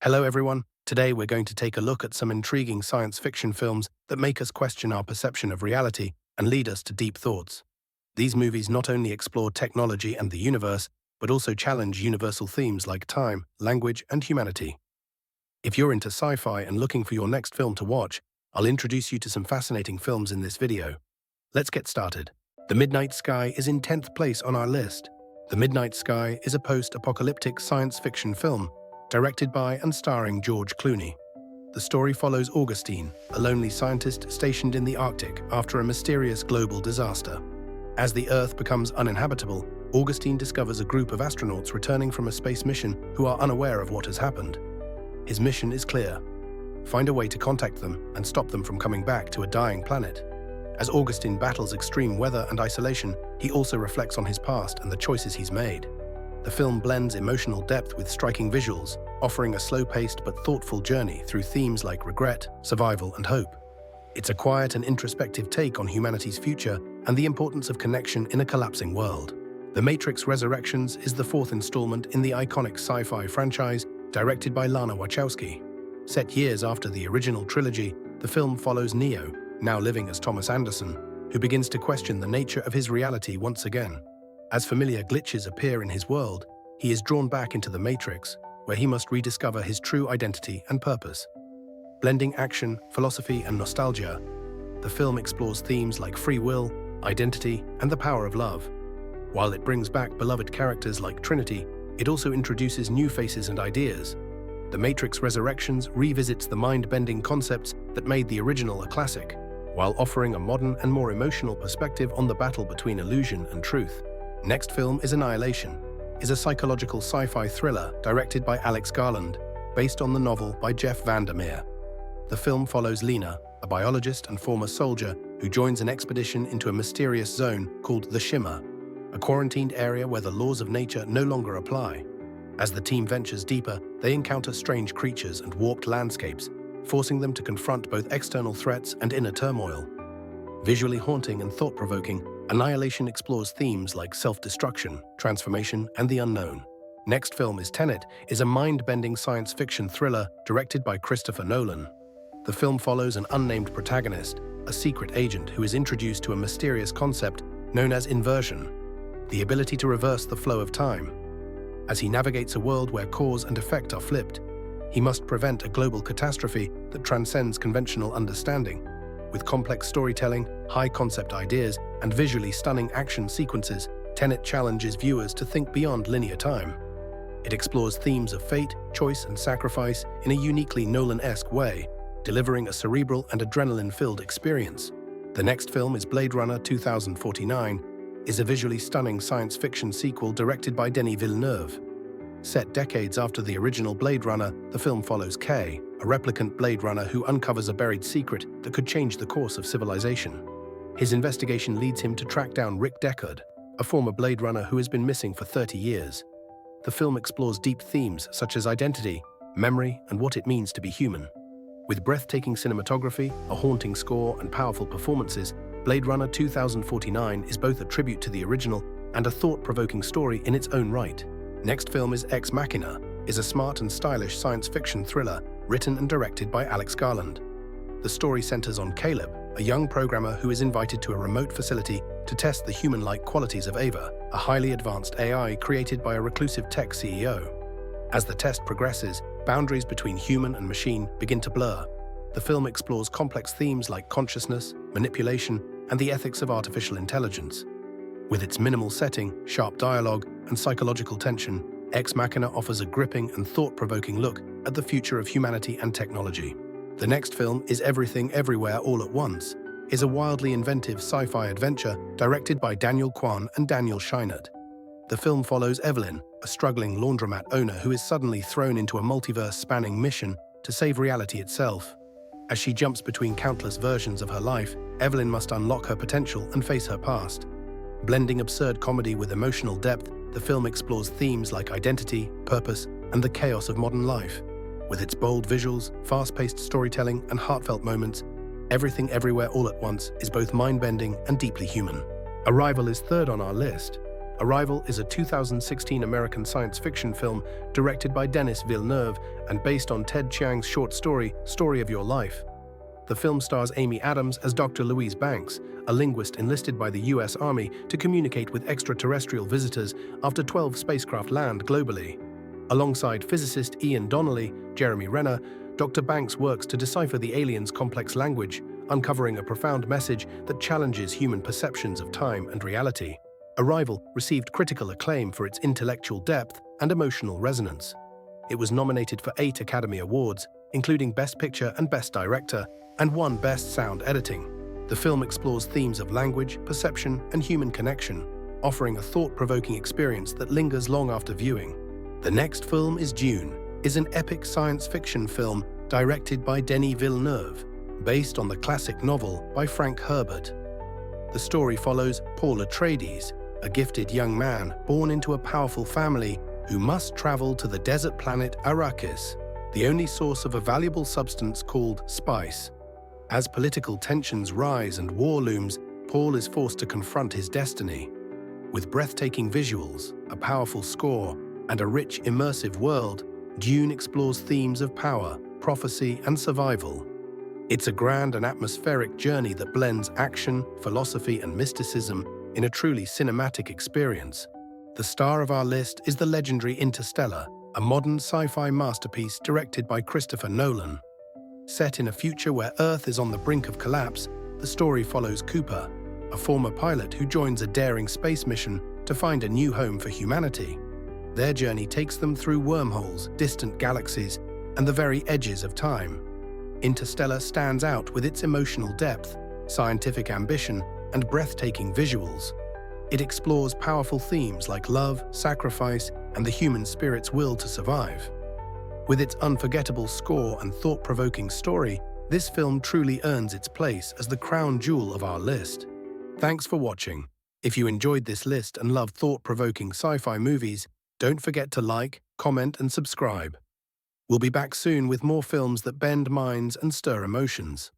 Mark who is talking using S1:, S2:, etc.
S1: Hello everyone, today we're going to take a look at some intriguing science fiction films that make us question our perception of reality and lead us to deep thoughts. These movies not only explore technology and the universe, but also challenge universal themes like time, language, and humanity. If you're into sci-fi and looking for your next film to watch, I'll introduce you to some fascinating films in this video. Let's get started. The Midnight Sky is in 10th place on our list. The Midnight Sky is a post-apocalyptic science fiction film directed by and starring George Clooney. The story follows Augustine, a lonely scientist stationed in the Arctic after a mysterious global disaster. As the Earth becomes uninhabitable, Augustine discovers a group of astronauts returning from a space mission who are unaware of what has happened. His mission is clear: find a way to contact them and stop them from coming back to a dying planet. As Augustine battles extreme weather and isolation, he also reflects on his past and the choices he's made. The film blends emotional depth with striking visuals, offering a slow-paced but thoughtful journey through themes like regret, survival, and hope. It's a quiet and introspective take on humanity's future and the importance of connection in a collapsing world. The Matrix Resurrections is the fourth installment in the iconic sci-fi franchise, directed by Lana Wachowski. Set years after the original trilogy, the film follows Neo, now living as Thomas Anderson, who begins to question the nature of his reality once again. As familiar glitches appear in his world, he is drawn back into the Matrix, where he must rediscover his true identity and purpose. Blending action, philosophy, and nostalgia, the film explores themes like free will, identity, and the power of love. While it brings back beloved characters like Trinity, it also introduces new faces and ideas. The Matrix Resurrections revisits the mind-bending concepts that made the original a classic, while offering a modern and more emotional perspective on the battle between illusion and truth. Next film is Annihilation, is a psychological sci-fi thriller directed by Alex Garland, based on the novel by Jeff Vandermeer. The film follows Lena, a biologist and former soldier who joins an expedition into a mysterious zone called the Shimmer, a quarantined area where the laws of nature no longer apply. As the team ventures deeper, they encounter strange creatures and warped landscapes, forcing them to confront both external threats and inner turmoil. Visually haunting and thought-provoking, Annihilation explores themes like self-destruction, transformation, and the unknown. Next film is Tenet, is a mind-bending science fiction thriller directed by Christopher Nolan. The film follows an unnamed protagonist, a secret agent who is introduced to a mysterious concept known as inversion, the ability to reverse the flow of time. As he navigates a world where cause and effect are flipped, he must prevent a global catastrophe that transcends conventional understanding. With complex storytelling, high-concept ideas, and visually stunning action sequences, Tenet challenges viewers to think beyond linear time. It explores themes of fate, choice, and sacrifice in a uniquely Nolan-esque way, delivering a cerebral and adrenaline-filled experience. The next film is Blade Runner 2049, is a visually stunning science fiction sequel directed by Denis Villeneuve. Set decades after the original Blade Runner, the film follows K, a replicant Blade Runner who uncovers a buried secret that could change the course of civilization. His investigation leads him to track down Rick Deckard, a former Blade Runner who has been missing for 30 years. The film explores deep themes such as identity, memory, and what it means to be human. With breathtaking cinematography, a haunting score, and powerful performances, Blade Runner 2049 is both a tribute to the original and a thought-provoking story in its own right. Next film is Ex Machina, is a smart and stylish science fiction thriller written and directed by Alex Garland. The story centers on Caleb, a young programmer who is invited to a remote facility to test the human-like qualities of Ava, a highly advanced AI created by a reclusive tech CEO. As the test progresses, boundaries between human and machine begin to blur. The film explores complex themes like consciousness, manipulation, and the ethics of artificial intelligence. With its minimal setting, sharp dialogue, and psychological tension, Ex Machina offers a gripping and thought-provoking look at the future of humanity and technology. The next film is Everything Everywhere All at Once, is a wildly inventive sci-fi adventure directed by Daniel Kwan and Daniel Scheinert. The film follows Evelyn, a struggling laundromat owner who is suddenly thrown into a multiverse-spanning mission to save reality itself. As she jumps between countless versions of her life, Evelyn must unlock her potential and face her past. Blending absurd comedy with emotional depth, the film explores themes like identity, purpose, and the chaos of modern life. With its bold visuals, fast-paced storytelling, and heartfelt moments, Everything Everywhere All at Once is both mind-bending and deeply human. Arrival is third on our list. Arrival is a 2016 American science fiction film directed by Denis Villeneuve and based on Ted Chiang's short story, Story of Your Life. The film stars Amy Adams as Dr. Louise Banks, a linguist enlisted by the US Army to communicate with extraterrestrial visitors after 12 spacecraft land globally. Alongside physicist Ian Donnelly, Jeremy Renner, Dr. Banks works to decipher the aliens' complex language, uncovering a profound message that challenges human perceptions of time and reality. Arrival received critical acclaim for its intellectual depth and emotional resonance. It was nominated for 8 Academy Awards, including Best Picture and Best Director, and won Best Sound Editing. The film explores themes of language, perception, and human connection, offering a thought-provoking experience that lingers long after viewing. The next film is Dune, an epic science fiction film directed by Denis Villeneuve, based on the classic novel by Frank Herbert. The story follows Paul Atreides, a gifted young man born into a powerful family who must travel to the desert planet Arrakis, the only source of a valuable substance called spice. As political tensions rise and war looms, Paul is forced to confront his destiny. With breathtaking visuals, a powerful score, and a rich, immersive world, Dune explores themes of power, prophecy, and survival. It's a grand and atmospheric journey that blends action, philosophy, and mysticism in a truly cinematic experience. The star of our list is the legendary Interstellar, a modern sci-fi masterpiece directed by Christopher Nolan. Set in a future where Earth is on the brink of collapse, the story follows Cooper, a former pilot who joins a daring space mission to find a new home for humanity. Their journey takes them through wormholes, distant galaxies, and the very edges of time. Interstellar stands out with its emotional depth, scientific ambition, and breathtaking visuals. It explores powerful themes like love, sacrifice, and the human spirit's will to survive. With its unforgettable score and thought-provoking story, this film truly earns its place as the crown jewel of our list. Thanks for watching. If you enjoyed this list and love thought-provoking sci-fi movies, don't forget to like, comment, and subscribe. We'll be back soon with more films that bend minds and stir emotions.